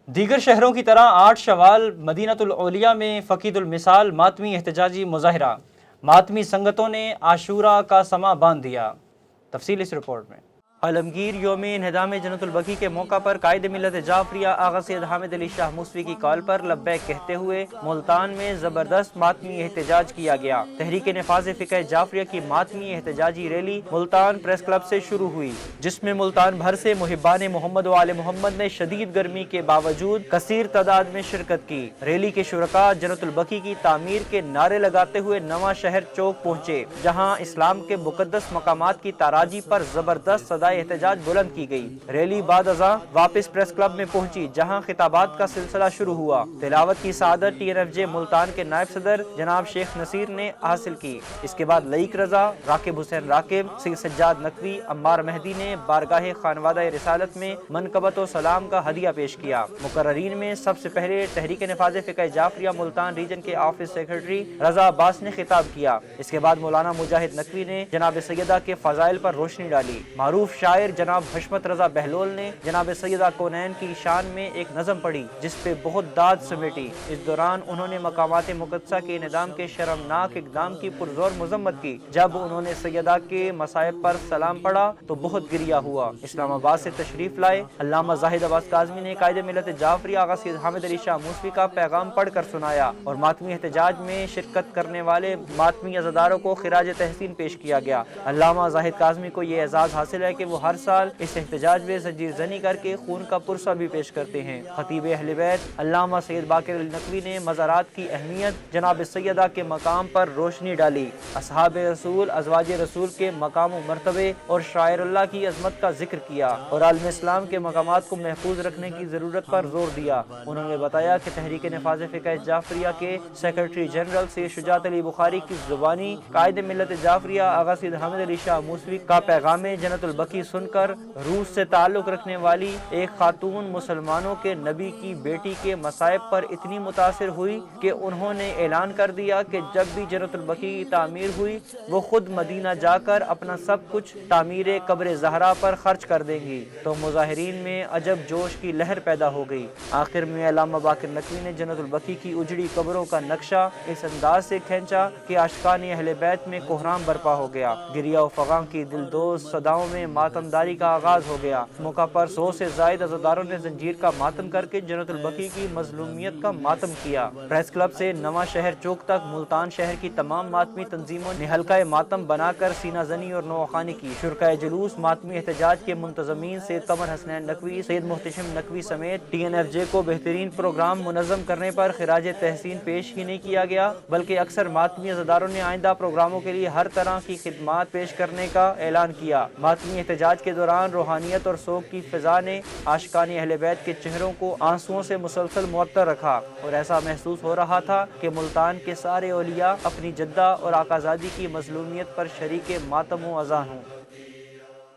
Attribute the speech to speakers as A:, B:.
A: دیگر شہروں کی طرح 8 شوال مدینۃ الاولیاء میں فقید المثال ماتمی احتجاجی مظاہرہ، ماتمی سنگتوں نے عاشورہ کا سماں باندھ دیا۔ تفصیل اس رپورٹ میں۔ عالمگیر یوم انہدام جنت البقیع کے موقع پر قائد ملت جعفریہ آغا سید حامد علی شاہ موسوی کی کال پر لبیک کہتے ہوئے ملتان میں زبردست ماتمی احتجاج کیا گیا۔ تحریک نفاذ فقہ جعفریہ کی ماتمی احتجاجی ریلی ملتان پریس کلب سے شروع ہوئی، جس میں ملتان بھر سے محبان محمد و آل محمد نے شدید گرمی کے باوجود کثیر تعداد میں شرکت کی۔ ریلی کے شرکاء جنت البقیع کی تعمیر کے نعرے لگاتے ہوئے نواں شہر چوک پہنچے، جہاں اسلام کے مقدس مقامات کی تاراجی پر زبردست صدائے احتجاج بلند کی گئی۔ ریلی بعد ازاں واپس پریس کلب میں پہنچی، جہاں خطابات کا سلسلہ شروع ہوا۔ تلاوت کی سعادت ٹی این ایف جے ملتان کے نائب صدر جناب شیخ نصیر نے حاصل کی۔ اس کے بعد لئیک رضا، راکب حسین راکب، سید سجاد نقوی، عمار مہدی نے بارگاہ خانوادہ رسالت میں منقبت و سلام کا ہدیہ پیش کیا۔ مقررین میں سب سے پہلے تحریک نفاذ فقہ جعفریہ ملتان ریجن کے آفس سیکرٹری رضا عباس نے خطاب کیا۔ اس کے بعد مولانا مجاہد نقوی نے جناب سیدہ کے فضائل پر روشنی ڈالی۔ معروف شاعر جناب حشمت رضا بہلول نے جناب سیدہ کونین کی شان میں ایک نظم پڑھی، جس پہ بہت داد سمیٹی۔ اس دوران انہوں نے مقامات مقدسہ کے انہدام کے شرمناک اقدام کی پرزور مذمت کی۔ جب انہوں نے سیدہ کے مصائب پر سلام پڑھا تو بہت گریہ ہوا۔ اسلام آباد سے تشریف لائے علامہ زاہد عباس کاظمی نے قائد ملت جعفریہ آغا سید حامد علی شاہ موسوی کا پیغام پڑھ کر سنایا اور ماتمی احتجاج میں شرکت کرنے والے ماتمی عزاداروں کو خراج تحسین پیش کیا گیا۔ علامہ زاہد کاظمی کو یہ اعزاز حاصل ہے کہ وہ ہر سال اس احتجاج میں زنجیر زنی کر کے خون کا پرسہ بھی پیش کرتے ہیں۔ خطیب اہل بیت علامہ سید باقر علی نقوی نے مزارات کی اہمیت، جناب سیدہ کے مقام پر روشنی ڈالی، اصحاب رسول، ازواج رسول کے مقام و مرتبے اور شاعر اللہ کی عظمت کا ذکر کیا اور عالم اسلام کے مقامات کو محفوظ رکھنے کی ضرورت پر زور دیا۔ انہوں نے بتایا کہ تحریک نفاذ فقہ جعفریہ کے سیکرٹری جنرل سید شجاعت علی بخاری کی زبانی قائد ملت جعفریہ آغا سید حامد علی شاہ موسوی کا پیغام جنت البقیع سن کر روس سے تعلق رکھنے والی ایک خاتون مسلمانوں کے نبی کی بیٹی کے مصائب پر اتنی متاثر ہوئی کہ انہوں نے اعلان کر دیا کہ جب بھی جنت البقیع کی تعمیر ہوئی وہ خود مدینہ جا کر اپنا سب کچھ تعمیر قبر زہرا پر خرچ کر دیں گی۔ تو مظاہرین میں عجب جوش کی لہر پیدا ہو گئی۔ آخر میں علامہ باقر نقوی نے جنت البقیع کی اجڑی قبروں کا نقشہ اس انداز سے کھینچا کہ عاشقان اہل بیت میں کوہرام برپا ہو گیا۔ گریہ و فغاں کی دلدوز صداؤں میں ماتمداری کا آغاز ہو گیا۔ موقع پر 100 سے زائد عزاداروں نے زنجیر کا ماتم کر کے جنت البقیع کی مظلومیت کا ماتم کیا۔ پریس کلب سے نواں شہر چوک تک ملتان شہر کی تمام ماتمی تنظیموں نے حلقہ ماتم بنا کر سینہ زنی اور نوخوانی کی۔ شرکائے جلوس ماتمی احتجاج کے منتظمین سید قمر حسنین نقوی، سید محتشم نقوی سمیت ٹی این ایف جے کو بہترین پروگرام منظم کرنے پر خراج تحسین پیش ہی نہیں کیا گیا، بلکہ اکثر ماتمی عزاداروں نے آئندہ پروگراموں کے لیے ہر طرح کی خدمات پیش کرنے کا اعلان کیا۔ ماتمی احتجاج کے دوران روحانیت اور سوگ کی فضا نے عاشقان اہل بیت کے چہروں کو آنسوؤں سے مسلسل معطر رکھا اور ایسا محسوس ہو رہا تھا کہ ملتان کے سارے اولیاء اپنی جدہ اور آقازادی کی مظلومیت پر شریک ماتم و اذاں ہوں۔